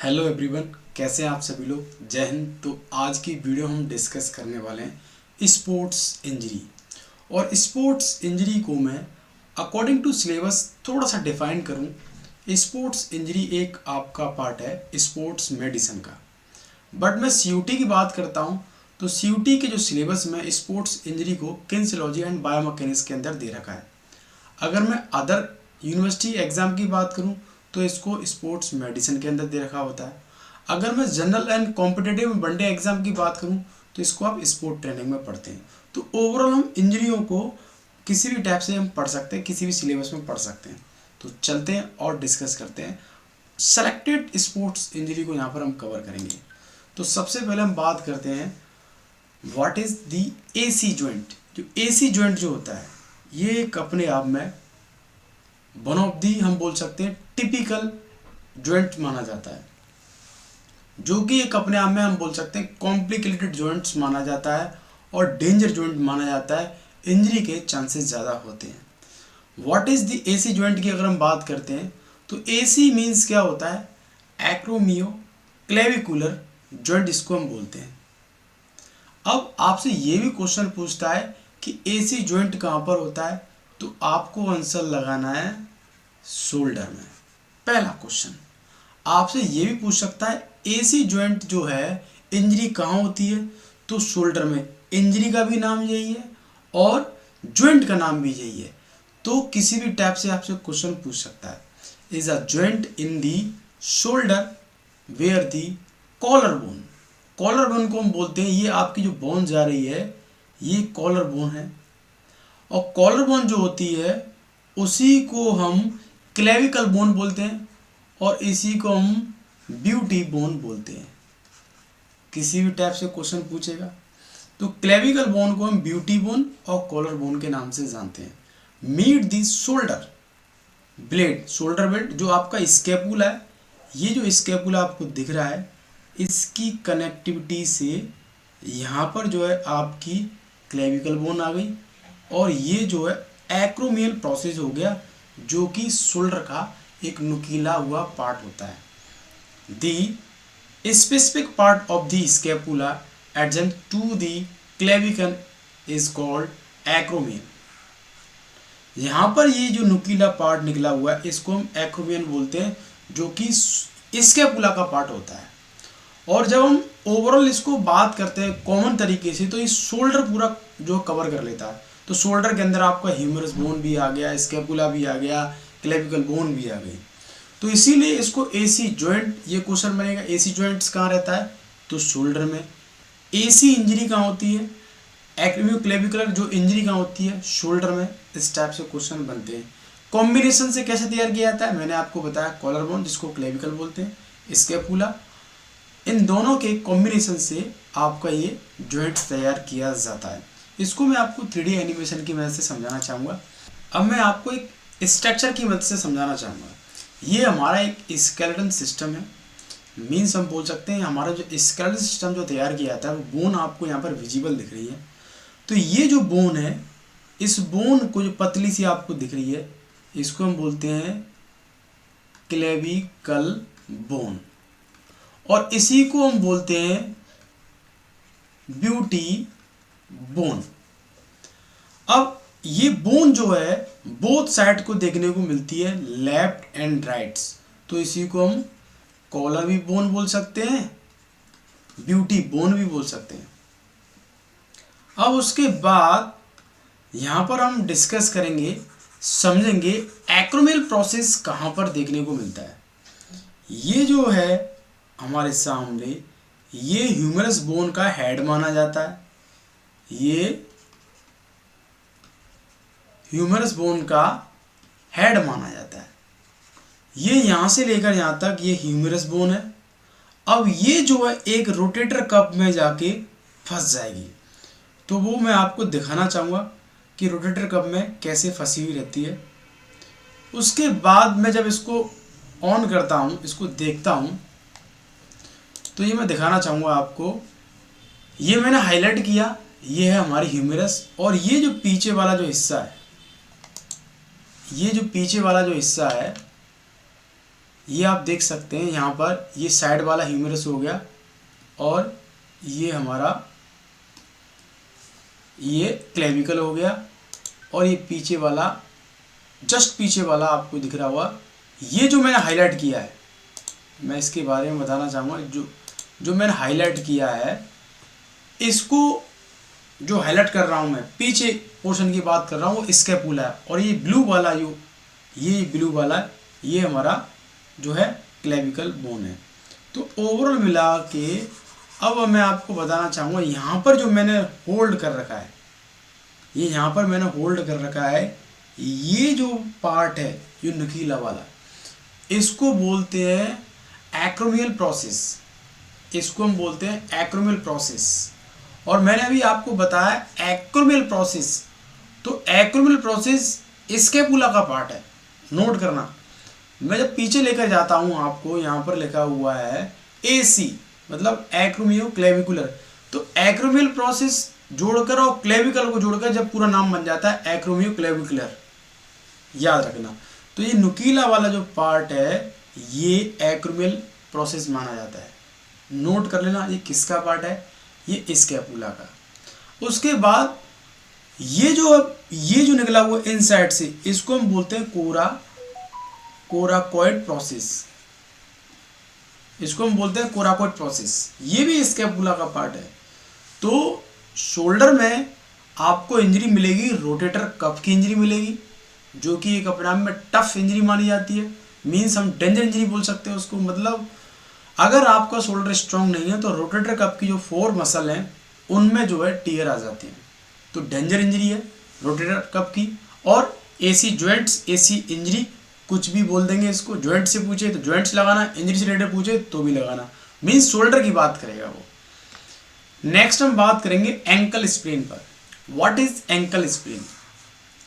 Hello everyone, कैसे हैं आप सभी लोग। जय हिंद। तो आज की वीडियो हम डिस्कस करने वाले हैं स्पोर्ट्स इंजरी। और स्पोर्ट्स इंजरी को मैं अकॉर्डिंग टू सिलेबस थोड़ा सा डिफाइन करूं। स्पोर्ट्स इंजरी एक आपका पार्ट है स्पोर्ट्स मेडिसिन का, बट मैं सीयूटी की बात करता हूं तो सीयूटी के जो सिलेबस में स्पोर्ट्स इंजरी को किनेसियोलॉजी एंड बायोमैकेनिक्स के अंदर दे रखा है। अगर मैं अदर यूनिवर्सिटी एग्ज़ाम की बात करूं तो इसको स्पोर्ट्स मेडिसिन के अंदर दे रखा होता है। अगर मैं general and competitive one day exam की बात करूं तो इसको आप स्पोर्ट ट्रेनिंग में पढ़ते हैं। तो ओवरऑल हम इंजरियों को किसी भी टाइप से हम पढ़ सकते हैं, किसी भी सिलेबस में पढ़ सकते हैं। तो चलते हैं और डिस्कस करते हैं। सेलेक्टेड स्पोर्ट्स इंजरी को यहाँ पर हम कवर करेंगे। तो सबसे पहले हम बात करते हैं what is the AC joint. जो एसी जॉइंट जो होता है ये एक अपने आप में वन ऑफ दी हम बोल सकते हैं टिपिकल जॉइंट माना जाता है, जो कि एक अपने आप में हम बोल सकते हैं कॉम्प्लिकेटेड जॉइंट्स माना जाता है और डेंजर जॉइंट माना जाता है। इंजरी के चांसेस ज़्यादा होते हैं। What is the AC joint की अगर हम बात करते हैं तो एसी मीन्स क्या होता है, एक्रोमियो क्लेविकुलर जॉइंट इसको हम बोलते हैं। अब आपसे ये भी क्वेश्चन पूछता है कि एसी जॉइंट कहाँ पर होता है, तो आपको आंसर लगाना है शोल्डर में। पहला क्वेश्चन आपसे ये भी पूछ सकता है एसी जॉइंट जो है इंजरी कहाँ होती है, तो शोल्डर में। इंजरी का भी नाम यही है और जॉइंट का नाम भी यही है। तो किसी भी टाइप से आपसे क्वेश्चन पूछ सकता है, is a joint in the shoulder where the collar bone. Collar bone को हम बोलते हैं, ये आपकी जो बोन जा रही है ये कॉलर बोन है, और कॉलर बोन जो होती है उसी को हम क्लेविकल बोन बोलते हैं और इसी को हम ब्यूटी बोन बोलते हैं। किसी भी टाइप से क्वेश्चन पूछेगा तो क्लेविकल बोन को हम ब्यूटी बोन और कॉलर बोन के नाम से जानते हैं। मीट दी शोल्डर ब्लेड, शोल्डर ब्लेड जो आपका स्कैपुला है, ये जो स्कैपुला आपको दिख रहा है इसकी कनेक्टिविटी से यहाँ पर जो है आपकी क्लेविकल बोन आ गई, और ये जो है एक्रोमियल प्रोसेस हो गया, जो कि शोल्डर का एक नुकीला हुआ पार्ट होता है। The specific part of the scapula adjacent to the clavicle is called acromial. यहाँ पर ये जो नुकीला पार्ट निकला हुआ है इसको हम एक्रोमियल बोलते हैं, जो कि स्कैपुला का पार्ट होता है। और जब हम ओवरऑल इसको बात करते हैं कॉमन तरीके से तो ये शोल्डर पूरा जो कवर कर लेता है। तो शोल्डर के अंदर आपका ह्यूमरस बोन भी आ गया, स्कैपुला भी आ गया, क्लेविकल बोन भी आ गई। तो इसीलिए इसको एसी जॉइंट, ये क्वेश्चन बनेगा एसी जॉइंट्स कहाँ रहता है, तो शोल्डर में। एसी इंजरी कहाँ होती है, एक्रोमियो क्लेविकुलर जो इंजरी कहाँ होती है, शोल्डर में। इस टाइप से क्वेश्चन बनते हैं। कॉम्बिनेशन से कैसे तैयार किया जाता है, मैंने आपको बताया कॉलर बोन जिसको क्लेविकल बोलते हैं, स्कैपुला, इन दोनों के कॉम्बिनेशन से आपका ये जॉइंट तैयार किया जाता है। इसको मैं आपको 3D एनिमेशन की मदद से समझाना चाहूँगा। अब मैं आपको एक स्ट्रक्चर की मदद से समझाना चाहूँगा। ये हमारा एक स्केलेटन सिस्टम है, मीन्स हम बोल सकते हैं हमारा जो स्केलेटन सिस्टम जो तैयार किया जाता है वो बोन आपको यहाँ पर विजिबल दिख रही है। तो ये जो बोन है, इस बोन को जो पतली सी आपको दिख रही है इसको हम बोलते हैं क्लेविकल बोन, और इसी को हम बोलते हैं ब्यूटी बोन। अब ये बोन जो है बोथ साइड को देखने को मिलती है, लेफ्ट एंड राइट्स। तो इसी को हम कॉलर भी बोन बोल सकते हैं, ब्यूटी बोन भी बोल सकते हैं। अब उसके बाद यहाँ पर हम डिस्कस करेंगे, समझेंगे एक्रोमियल प्रोसेस कहाँ पर देखने को मिलता है। ये जो है हमारे सामने ये ह्यूमरस बोन का हेड माना जाता है, ये ह्यूमरस बोन का हेड माना जाता है। ये यहाँ से लेकर यहाँ तक ये ह्यूमरस बोन है। अब ये जो है एक रोटेटर कप में जाके फंस जाएगी, तो वो मैं आपको दिखाना चाहूँगा कि रोटेटर कप में कैसे फंसी हुई रहती है। उसके बाद मैं जब इसको ऑन करता हूँ, इसको देखता हूँ, तो ये मैं दिखाना चाहूँगा आपको। ये मैंने हाईलाइट किया, ये है हमारी ह्यूमरस, और ये जो पीछे वाला जो हिस्सा है, ये जो पीछे वाला जो हिस्सा है ये आप देख सकते हैं यहाँ पर, ये साइड वाला ह्यूमरस हो गया और ये हमारा ये क्लेविकल हो गया, और ये पीछे वाला, जस्ट पीछे वाला आपको दिख रहा हुआ, ये जो मैंने हाईलाइट किया है, मैं इसके बारे में बताना चाहूँगा। जो मैंने हाईलाइट किया है, इसको जो हाईलाइट कर रहा हूँ मैं, पीछे पोर्शन की बात कर रहा हूँ, वो स्कैपुला है। और ये ब्लू वाला ये ब्लू वाला ये हमारा जो है क्लेविकल बोन है। तो ओवरऑल मिला के अब मैं आपको बताना चाहूँगा, यहाँ पर जो मैंने होल्ड कर रखा है, ये यहाँ पर मैंने होल्ड कर रखा है, ये जो पार्ट है, ये नुकीला वाला, इसको बोलते हैं एक्रोमियल प्रोसेस। इसको हम बोलते हैं एक्रोमियल प्रोसेस। और मैंने अभी आपको बताया एक्रोमियल प्रोसेस, तो एक्रोमियल प्रोसेस स्कैपुला का पार्ट है, नोट करना। मैं जब पीछे लेकर जाता हूँ, आपको यहाँ पर लिखा हुआ है AC, मतलब एक्रोमियो क्लेविकुलर। तो एक्रोमियल प्रोसेस जोड़कर और क्लेविकल को जोड़कर जब पूरा नाम बन जाता है एक्रोमियो क्लेविकुलर, याद रखना। तो ये नुकीला वाला जो पार्ट है, ये एक्रोमियल प्रोसेस माना जाता है, नोट कर लेना। ये किसका पार्ट है? ये स्कैपुला का। उसके बाद ये जो निकला हुआ इनसाइड से, इसको हम बोलते हैं कोराकोइड प्रोसेस। इसको हम बोलते हैं कोराकोइड प्रोसेस। ये भी स्कैपुला का पार्ट है। तो शोल्डर में आपको इंजरी मिलेगी, रोटेटर कफ की इंजरी मिलेगी, जो कि एक अपने आप में टफ इंजरी मानी जाती है। मीन्स हम डेंजर इंजरी बोल सकते हैं उसको। मतलब अगर आपका शोल्डर स्ट्रांग नहीं है तो रोटेटर कफ की जो 4 मसल हैं, उनमें जो है टीयर आ जाते हैं। तो डेंजर इंजरी है रोटेटर कफ की। और AC जॉइंट्स, AC इंजरी, कुछ भी बोल देंगे इसको। जॉइंट से पूछे तो जॉइंट्स लगाना, इंजरी से रिलेटेड पूछे तो भी लगाना। मीन्स शोल्डर की बात करेगा वो। नेक्स्ट हम बात करेंगे एंकल स्प्रेन पर। What is ankle sprain?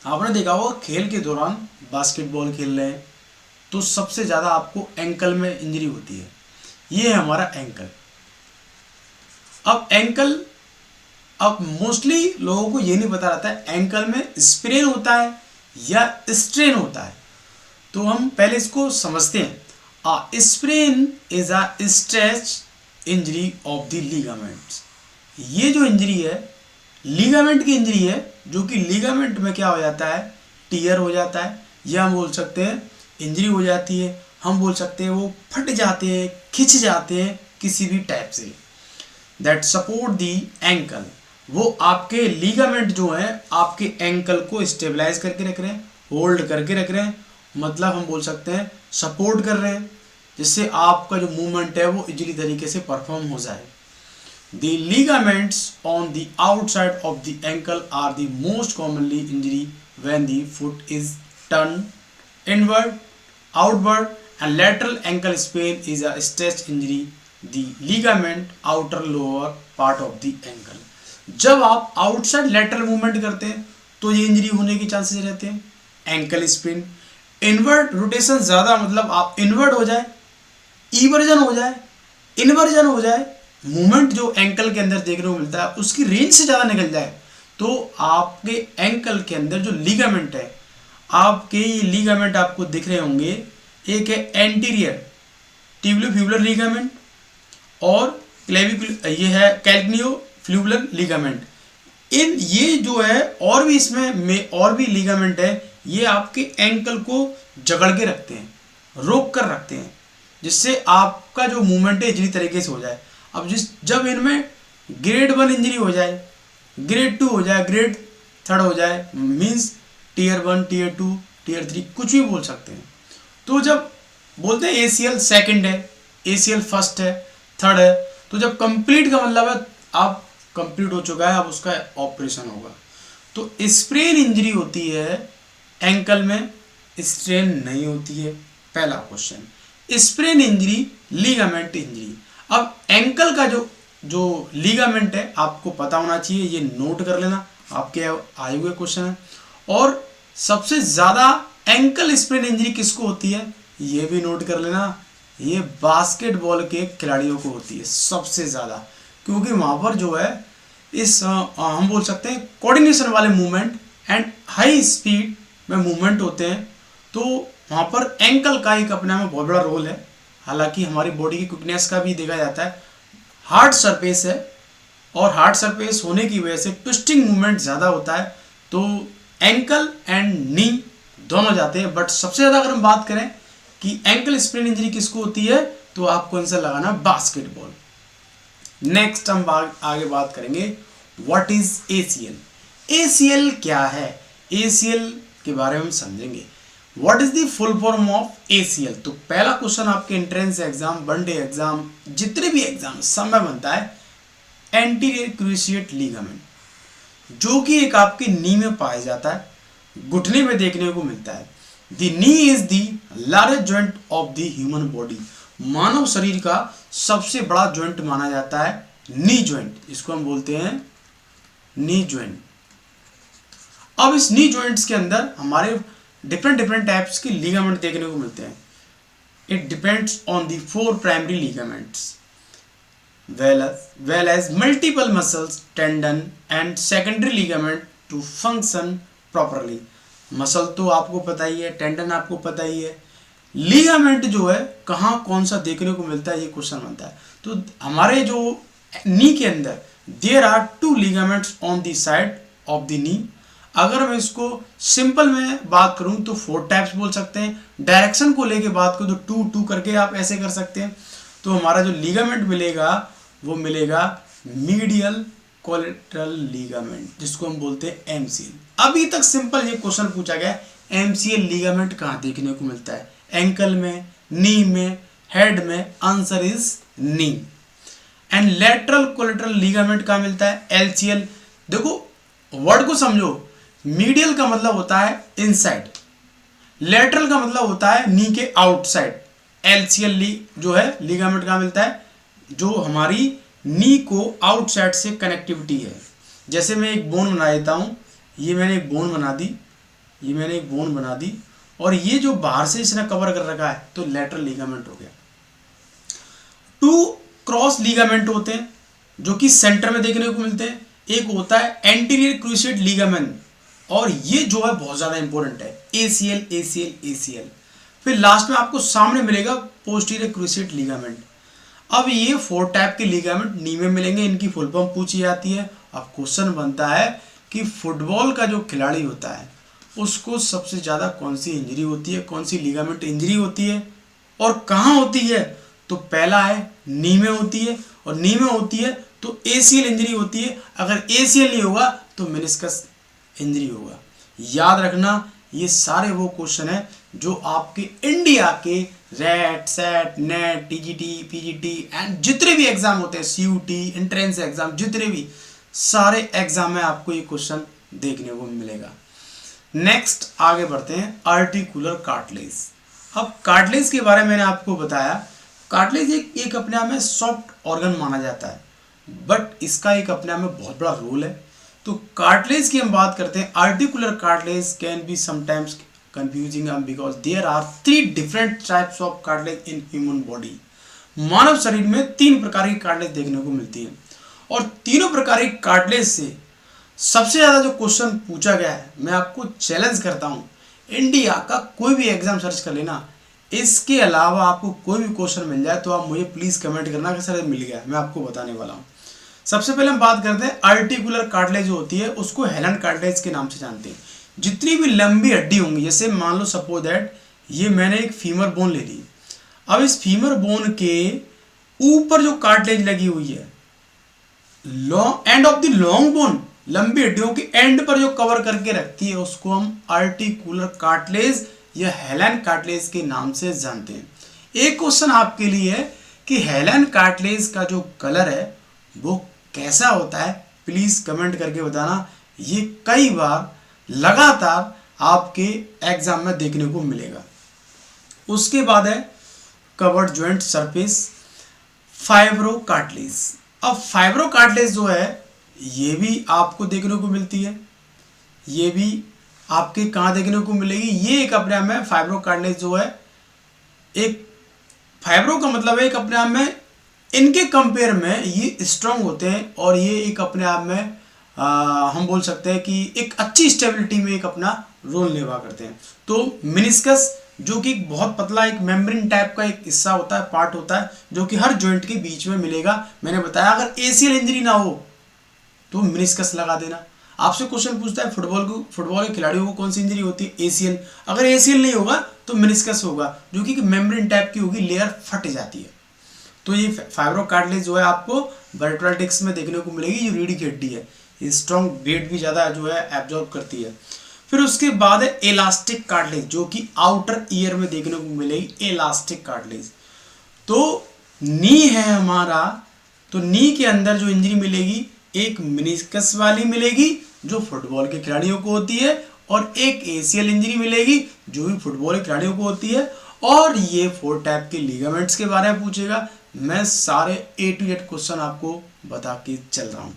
आपने देखा होगा खेल के दौरान, बास्केटबॉल खेल रहे हैं तो सबसे ज़्यादा आपको एंकल में इंजरी होती है। ये है हमारा एंकल। अब मोस्टली लोगों को ये नहीं पता रहता है एंकल में स्प्रेन होता है या स्ट्रेन होता है। तो हम पहले इसको समझते हैं। Sprain is a stretch injury of the ligaments. ये जो इंजरी है, लिगामेंट की इंजरी है, जो कि लिगामेंट में क्या हो जाता है, टीयर हो जाता है, या हम बोल सकते हैं इंजरी हो जाती है। हम बोल सकते हैं वो फट जाते हैं, खिंच जाते हैं किसी भी टाइप से। That support the ankle. वो आपके लिगामेंट जो है आपके एंकल को स्टेबलाइज करके रख रहे हैं, होल्ड करके रख रहे हैं। मतलब हम बोल सकते हैं सपोर्ट कर रहे हैं, जिससे आपका जो मूवमेंट है वो इजीली तरीके से परफॉर्म हो जाए। The ligaments on the outside of the ankle are the most commonly injury when the foot is turned inward, outward, and lateral ankle sprain is a stretch injury. The ligament outer lower part of the ankle. जब आप outside lateral movement करते हैं तो ये injury होने के chances रहते हैं। Ankle sprain. इनवर्ड रोटेशन ज़्यादा, मतलब आप इनवर्ड हो जाए, इवर्जन हो जाए, इन्वर्जन हो जाए, मूवमेंट जो एंकल के अंदर देखने को मिलता है उसकी रेंज से ज़्यादा निकल जाए, तो आपके एंकल के अंदर जो लिगामेंट है, आपके ये लिगामेंट आपको दिख रहे होंगे। एक है एंटीरियर टिबियोफ्यूबुलर लिगामेंट और क्लेविकुलर, ये है कैल्कनियोफ्यूबुलर लिगामेंट। ये जो है और भी इसमें और भी लिगामेंट है, ये आपके एंकल को जकड़ के रखते हैं, रोक कर रखते हैं, जिससे आपका जो मूवमेंट है इजीली तरीके से हो जाए। अब जब इनमें ग्रेड 1 इंजरी हो जाए, ग्रेड 2 हो जाए, ग्रेड 3 हो जाए, मींस टियर 1, टियर 2, टियर 3, कुछ भी बोल सकते हैं। तो जब बोलते हैं ACL सेकंड है, ACL फर्स्ट है, थर्ड है, तो जब कंप्लीट का मतलब है आप कंप्लीट हो चुका है, अब उसका ऑपरेशन होगा। तो स्प्रेन इंजरी होती है एंकल में, स्ट्रेन नहीं होती है। पहला question. Sprain injury, ligament injury. अब एंकल का जो लिगामेंट है आपको पता होना चाहिए, ये नोट कर लेना, आपके आए हुए क्वेश्चन है। और सबसे ज़्यादा एंकल स्प्रेन इंजरी किसको होती है, ये भी नोट कर लेना, ये बास्केटबॉल के खिलाड़ियों को होती है सबसे ज़्यादा, क्योंकि वहाँ पर जो है हम बोल सकते हैं कोऑर्डिनेशन वाले मूवमेंट एंड हाई स्पीड में मूवमेंट होते हैं। तो वहाँ पर एंकल का एक अपने में बहुत बड़ा रोल है। हालांकि हमारी बॉडी की क्विकनेस का भी देखा जाता है, हार्ड सरफेस है और हार्ड सरफेस होने की वजह से ट्विस्टिंग मूवमेंट ज़्यादा होता है, तो एंकल एंड नी दोनों जाते हैं। बट सबसे ज़्यादा अगर हम बात करें कि एंकल स्प्रेन इंजरी किसको होती है, तो आपको आंसर लगाना बास्केटबॉल। नेक्स्ट हम आगे बात करेंगे व्हाट इज ACL। ACL क्या है, ACL के बारे में हम समझेंगे। What is the full form of ACL। तो पहला क्वेश्चन आपके एंट्रेंस एग्जाम, वनडे एग्जाम, जितने भी एग्जाम समय बनता है, एंटीरियर क्रूसिएट लीगामेंट, जो कि एक आपके नी में पाया जाता है, घुटने में देखने को मिलता है। The knee is the largest joint of the human body. मानव शरीर का सबसे बड़ा जॉइंट माना जाता है नी जॉइंट, इसको हम बोलते हैं नी जॉइंट। अब इस नी जॉइंट्स के अंदर हमारे डिफरेंट टाइप्स के लीगामेंट देखने को मिलते हैं। It depends on the 4 primary ligaments well as multiple muscles, tendon and secondary ligament to function properly। Muscle तो आपको पता ही है, टेंडन आपको पता ही है, लीगामेंट जो है कहाँ कौन सा देखने को मिलता है, ये क्वेश्चन बनता है। तो हमारे जो नी के अंदर there are 2 ligaments on the side of the knee. अगर मैं इसको सिंपल में बात करूं तो 4 टाइप्स बोल सकते हैं। डायरेक्शन को लेके बात करूं तो 2 करके आप ऐसे कर सकते हैं। तो हमारा जो लीगामेंट मिलेगा वो मिलेगा मीडियल कोलेटरल लीगामेंट, जिसको हम बोलते हैं MCL। अभी तक सिंपल ये क्वेश्चन पूछा गया, MCL लीगामेंट कहाँ देखने को मिलता है, एंकल में, नी में, हेड में। Answer is knee. And lateral collateral ligament कहाँ मिलता है, LCL। देखो वर्ड को समझो, मीडियल का मतलब होता है इनसाइड, लेटरल का मतलब होता है नी के आउटसाइड। LCL जो है लीगामेंट कहाँ मिलता है, जो हमारी नी को आउटसाइड से कनेक्टिविटी है। जैसे मैं एक बोन बना देता हूँ, ये मैंने एक बोन बना दी, ये मैंने एक बोन बना दी, और ये जो बाहर से इसने कवर कर रखा है, तो लेटरल लीगामेंट हो गया। 2 क्रॉस लीगामेंट होते हैं जो कि सेंटर में देखने को मिलते हैं। एक होता है एंटीरियर क्रूसिएट लीगामेंट, और ये जो है बहुत ज़्यादा इंपॉर्टेंट है, ACL। फिर लास्ट में आपको सामने मिलेगा पोस्टीरियर क्रूसिएट लीगामेंट। अब ये 4 टाइप के लीगामेंट नी में मिलेंगे, इनकी फुल फॉर्म पूछी जाती है। अब क्वेश्चन बनता है कि फुटबॉल का जो खिलाड़ी होता है उसको सबसे ज़्यादा कौन सी इंजरी होती है, कौन सी लीगामेंट इंजरी होती है और कहाँ होती है। तो पहला है नी में होती है, और नी में होती है तो ACL इंजरी होती है। अगर ACL नहीं होगा तो मेनिस्कस इंजरी होगा। याद रखना, ये सारे वो क्वेश्चन है जो आपके इंडिया के rate, set, net, TGT, PGT and जितने भी एग्जाम होते हैं, CUT, एंट्रेंस एग्जाम, जितने भी सारे एग्जाम में आपको ये क्वेश्चन देखने को मिलेगा। नेक्स्ट आगे बढ़ते हैं, आर्टिकुलर कार्टिलेज। अब कार्टिलेज के बारे में मैंने आपको बताया, कार्टिलेज एक अपने आप में सॉफ्ट ऑर्गन माना जाता है, बट इसका एक अपने आप में बहुत बड़ा रोल है। तो कार्टिलेज की हम बात करते हैं। Articular cartilage can be sometimes confusing because there are 3 different types of cartilage in human body। मानव शरीर में 3 प्रकार की कार्टिलेज देखने को मिलती है, और तीनों प्रकार की कार्टिलेज से सबसे ज़्यादा जो क्वेश्चन पूछा गया है, मैं आपको चैलेंज करता हूँ, इंडिया का कोई भी एग्जाम सर्च कर लेना, इसके अलावा आपको कोई भी क्वेश्चन मिल जाए तो आप मुझे प्लीज़ कमेंट करना कि सर मिल गया, मैं आपको बताने वाला हूँ। सबसे पहले हम बात करते हैं आर्टिकुलर कार्टिलेज जो होती है उसको हेलन कार्टिलेज के नाम से जानते हैं। जितनी भी लंबी हड्डी होंगी, जैसे मान लो सपोज दैट ये मैंने एक फीमर बोन ले ली, अब इस फीमर बोन के ऊपर जो कार्टिलेज लगी हुई है, long and of the long bone, लंबी हड्डियों के एंड पर जो कवर करके रखती है, उसको हम आर्टिकुलर कार्टिलेज या हेलन कार्टिलेज के नाम से जानते हैं। एक क्वेश्चन आपके लिए है कि हेलन कार्टिलेज का जो कलर है वो कैसा होता है, प्लीज कमेंट करके बताना। ये कई बार लगातार आपके एग्जाम में देखने को मिलेगा। उसके बाद है covered joint surface, fibro cartilage. अब फाइब्रो कार्टिलेज जो है ये भी आपको देखने को मिलती है, ये भी आपके कहाँ देखने को मिलेगी, ये एक अपने आप में फाइब्रो कार्टिलेज जो है, एक फाइब्रो का मतलब है एक अपने आप में, इनके कंपेयर में ये स्ट्रांग होते हैं, और ये एक अपने आप में हम बोल सकते हैं कि एक अच्छी स्टेबिलिटी में एक अपना रोल निभा करते हैं। तो मेनिस्कस जो कि बहुत पतला एक मेम्ब्रेन टाइप का एक हिस्सा होता है, पार्ट होता है, जो कि हर जॉइंट के बीच में मिलेगा। मैंने बताया अगर एसीएल इंजरी ना हो तो मेनिस्कस लगा देना। आपसे क्वेश्चन पूछता है फुटबॉल के खिलाड़ियों को कौन सी इंजरी होती है, एसीएल। अगर एसीएल नहीं होगा तो मेनिस्कस होगा, जो कि मेम्ब्रेन टाइप की होगी, लेयर फट जाती है। तो ये फाइब्रोकार्टिलेज जो है आपको वर्टेब्रल डिस्क में देखने को मिलेगी, जो रीढ़ की हड्डी है। ये स्ट्रॉन्ग वेट भी ज़्यादा जो है एब्जॉर्ब करती है। फिर उसके बाद है इलास्टिक कार्टिलेज, जो कि आउटर ईयर में देखने को मिलेगी, इलास्टिक कार्टिलेज। तो नी है हमारा, तो नी के अंदर जो इंजरी मिलेगी, एक मेनिस्कस वाली मिलेगी जो फुटबॉल के खिलाड़ियों को होती है, और एक एसीएल इंजरी मिलेगी जो भी फुटबॉल के खिलाड़ियों को होती है। और ये 4 टाइप के लिगामेंट्स के बारे में पूछेगा। मैं सारे A to Z क्वेश्चन आपको बता के चल रहा हूं।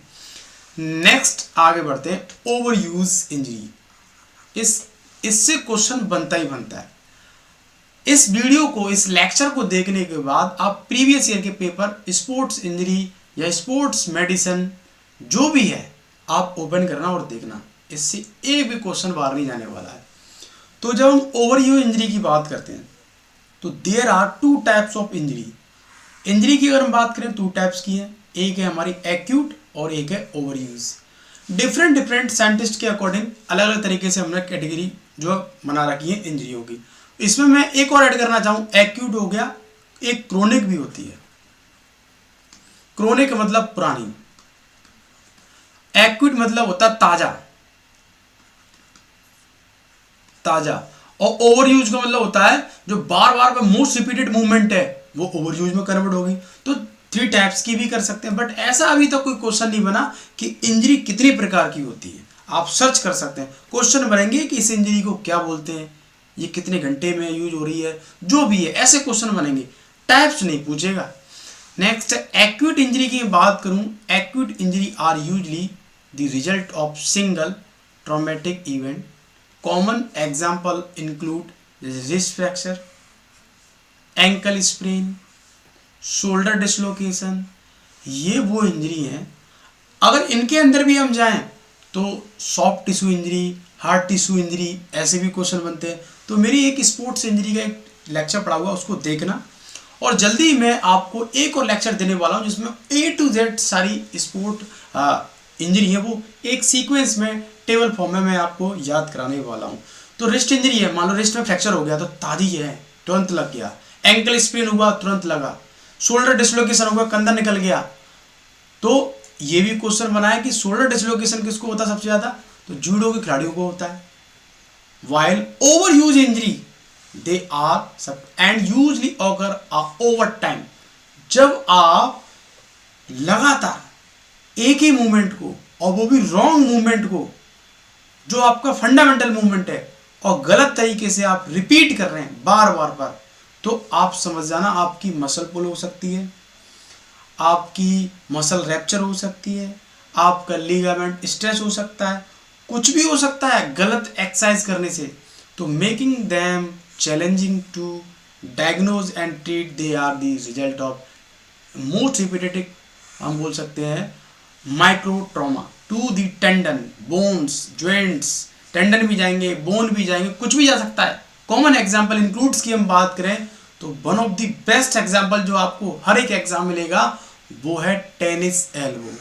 नेक्स्ट आगे बढ़ते हैं, ओवर यूज इंजरी। इससे क्वेश्चन बनता ही बनता है। इस वीडियो को, इस लेक्चर को देखने के बाद आप प्रीवियस ईयर के पेपर स्पोर्ट्स इंजरी या स्पोर्ट्स मेडिसिन जो भी है आप ओपन करना और देखना, इससे एक भी क्वेश्चन बाहर नहीं जाने वाला है। तो जब हम ओवर यूज इंजरी की बात करते हैं तो there are 2 types of injury. Injury की अगर हम बात करें 2 टाइप्स की है, एक है हमारी एक्यूट और एक है ओवर यूज। डिफरेंट साइंटिस्ट के अकॉर्डिंग अलग अलग तरीके से हमने कैटेगरी जो बना रखी है इंजरियों की। इसमें मैं एक और ऐड करना चाहूँ, एक्यूट हो गया, एक क्रोनिक भी होती है। क्रोनिक मतलब पुरानी, एक्यूट मतलब होता है ताजा, और ओवर यूज का मतलब होता है जो बार बार मोस्ट रिपीटेड मूवमेंट है वो ओवर यूज में कन्वर्ट होगी। तो 3 टाइप्स की भी कर सकते हैं, बट ऐसा अभी तक कोई क्वेश्चन नहीं बना कि इंजरी कितनी प्रकार की होती है। आप सर्च कर सकते हैं, क्वेश्चन बनेंगे कि इस इंजरी को क्या बोलते हैं, ये कितने घंटे में यूज हो रही है, जो भी है ऐसे क्वेश्चन बनेंगे, टाइप्स नहीं पूछेगा। नेक्स्ट एक्यूट इंजरी की बात करूं, acute injury are usually the result of single traumatic event. Common example include wrist fracture, ankle sprain, shoulder dislocation. ये वो इंजरी हैं, अगर इनके अंदर भी हम जाएं तो soft tissue injury, hard tissue injury, ऐसे भी क्वेश्चन बनते हैं। तो मेरी एक स्पोर्ट्स इंजरी का एक लेक्चर पड़ा हुआ, उसको देखना। और जल्दी मैं आपको एक और लेक्चर देने वाला हूं जिसमें A to Z सारी स्पोर्ट इंजरी है वो एक सीक्वेंस में टेबल फॉर्म में मैं आपको याद कराने वाला हूं। तो रिस्ट इंजरी है, मान लो रिस्ट में फ्रैक्चर हो गया तो ताजी है, तुरंत लग गया। एंकल स्प्रेन हुआ, तुरंत लगा। शोल्डर डिसलोकेशन हुआ, कंधा निकल गया। तो ये भी क्वेश्चन बना है कि शोल्डर डिसलोकेशन किसको होता है सबसे ज्यादा, तो जूडो के खिलाड़ियों को होता है। While overuse injury they are and usually occur over time. जब आप लगातार एक ही मूवमेंट को, और वो भी रॉन्ग मूवमेंट को, जो आपका फंडामेंटल मूवमेंट है, और गलत तरीके से आप रिपीट कर रहे हैं बार बार, तो आप समझ जाना आपकी मसल पुल हो सकती है, आपकी मसल रैप्चर हो सकती है, आपका लिगामेंट स्ट्रेच हो सकता है, कुछ भी हो सकता है गलत एक्सरसाइज करने से। तो making them challenging to diagnose and treat, they are the result of most repetitive, हम बोल सकते हैं micro trauma to the tendon, bones, joints. Tendon भी जाएंगे, बोन भी जाएंगे, कुछ भी जा सकता है। कॉमन एग्जाम्पल इंक्लूड्स की हम बात करें तो one of the best example जो आपको हर एक एग्जाम मिलेगा वो है tennis elbow.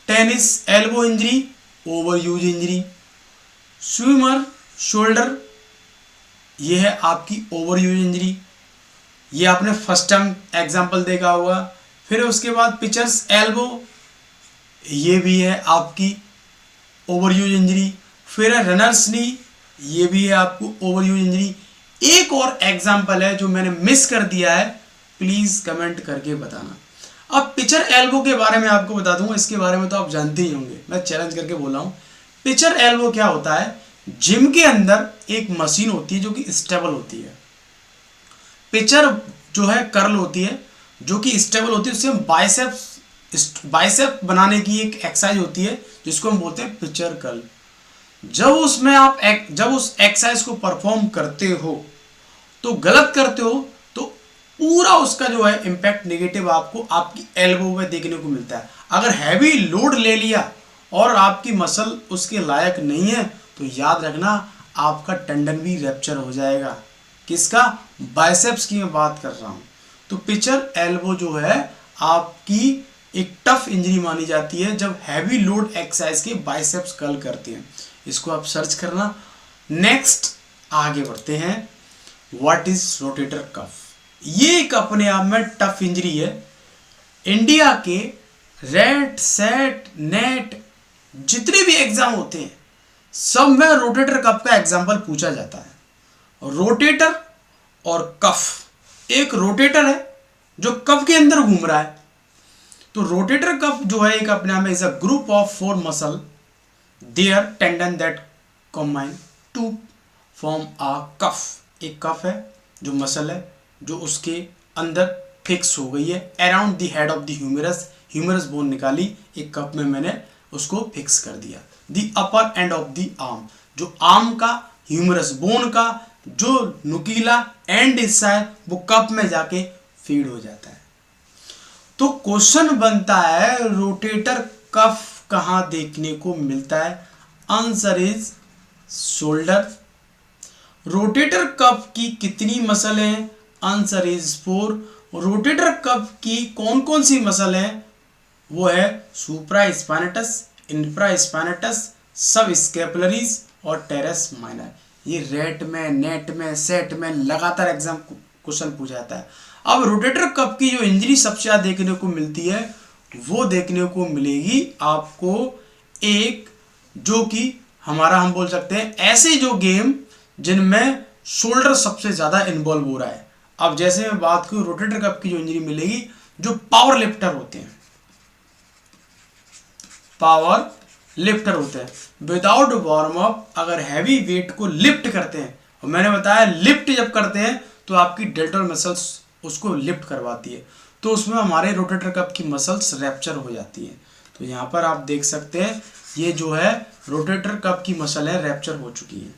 Tennis elbow injury over use injury. Swimmer shoulder, ये है आपकी ओवर यूज इंजरी, ये आपने फर्स्ट टाइम एग्जाम्पल देखा होगा। फिर उसके बाद पिचर्स एल्बो, ये भी है आपकी ओवर यूज इंजरी। फिर है रनर्स नी, ये भी है आपको ओवर यूज इंजरी। एक और एग्जाम्पल है जो मैंने मिस कर दिया है, प्लीज कमेंट करके बताना। अब पिचर एल्बो के बारे में आपको बता दूंगा, इसके बारे में तो आप जानते ही होंगे, मैं चैलेंज करके बोल रहा हूं। पिचर एल्बो क्या होता है, जिम के अंदर एक मशीन होती है जो कि स्टेबल होती है। पिचर जो है कर्ल होती है जो कि स्टेबल होती है, उससे हम बाइसेप बनाने की एक एक्सरसाइज होती है जिसको हम बोलते हैं पिचर कर्ल। जब उसमें आप जब उस एक्सरसाइज को परफॉर्म करते हो तो गलत करते हो तो पूरा उसका जो है इम्पैक्ट नेगेटिव आपको आपकी एल्बो में देखने को मिलता है। अगर हैवी लोड ले लिया और आपकी मसल उसके लायक नहीं है तो याद रखना आपका टेंडन भी रैप्चर हो जाएगा। किसका, बाइसेप्स की मैं बात कर रहा हूं। तो पिचर एल्बो जो है आपकी एक टफ इंजरी मानी जाती है जब हैवी लोड एक्सरसाइज के बाइसेप्स कर्ल करते हैं। इसको आप सर्च करना। नेक्स्ट आगे बढ़ते हैं, व्हाट इज रोटेटर कफ। ये एक अपने आप में टफ इंजरी है। इंडिया के रेट, सेट, नेट जितने भी एग्जाम होते हैं सब में रोटेटर कफ का एग्जाम्पल पूछा जाता है। रोटेटर और कफ, एक रोटेटर है जो कफ के अंदर घूम रहा है। तो रोटेटर कफ जो है एक अपने आप में is a group of 4 muscle their tendon that combine to form a cuff. एक कफ है जो मसल है जो उसके अंदर फिक्स हो गई है around the head of the humerus bone निकाली, एक कप में मैंने उसको फिक्स कर दिया। The upper end of the arm, जो आर्म का ह्यूमरस बोन का जो नुकीला एंड हिस्सा है वो कप में जाके फीड हो जाता है। तो क्वेश्चन बनता है रोटेटर कफ कहां देखने को मिलता है। Answer is shoulder. Rotator cuff की कितनी मसल है, आंसर इज 4। रोटेटर कफ की कौन कौन सी मसल है, वो है सुप्रा स्पाइनेटस, इंफ्रा स्पाइनेटस, सब स्केपुलरीज और टेरेस माइनर। ये रेट में, नेट में, सेट में लगातार एग्जाम क्वेश्चन पूछा जाता है। अब रोटेटर कफ की जो इंजरी सबसे ज्यादा देखने को मिलती है वो देखने को मिलेगी आपको एक, जो कि हमारा हम बोल सकते हैं ऐसे जो गेम जिनमें शोल्डर सबसे ज्यादा इन्वॉल्व हो रहा है। अब जैसे मैं बात करूं रोटेटर कफ की जो इंजरी मिलेगी जो पावर लिफ्टर होते हैं, पावर लिफ्टर होते हैं विदाउट वार्म अप अगर हैवी वेट को लिफ्ट करते हैं, और मैंने बताया लिफ्ट जब करते हैं तो आपकी डेल्टोइड मसल्स उसको लिफ्ट करवाती है, तो उसमें हमारे रोटेटर कफ की मसल्स रैप्चर हो जाती है। तो यहाँ पर आप देख सकते हैं ये जो है रोटेटर कफ की मसल है रैप्चर हो चुकी है।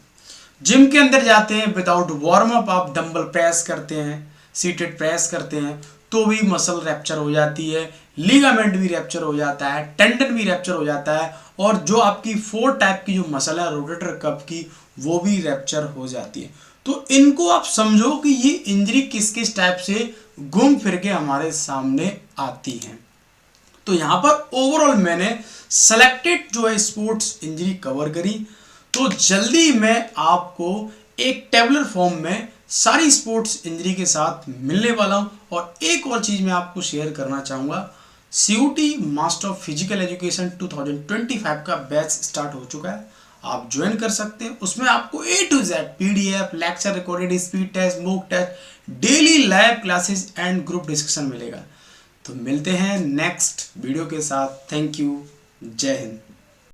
जिम के अंदर जाते हैं विदाउट वार्म अप, आप डंबल प्रेस करते हैं, सीटेड प्रेस करते हैं तो भी मसल रैप्चर हो जाती है, लिगामेंट भी रैप्चर हो जाता है, टेंडन भी रैप्चर हो जाता है, और जो आपकी 4 टाइप की जो मसल है रोटेटर कफ की वो भी रैप्चर हो जाती है। तो इनको आप समझो कि ये इंजरी किस किस टाइप से घूम फिर के हमारे सामने आती हैं। तो यहाँ पर ओवरऑल मैंने सेलेक्टेड जो है स्पोर्ट्स इंजरी कवर करी। तो जल्दी मैं आपको एक टेबुलर फॉर्म में सारी स्पोर्ट्स इंजरी के साथ मिलने वाला हूं। और एक और चीज मैं आपको शेयर करना चाहूंगा, COT master of physical education 2025 का बैच स्टार्ट हो चुका है, आप ज्वाइन कर सकते हैं। उसमें आपको A to Z PDF, lecture recorded, speed test, mock test, daily lab classes and group discussion मिलेगा। तो मिलते हैं नेक्स्ट वीडियो के साथ। थैंक यू, जय हिंद।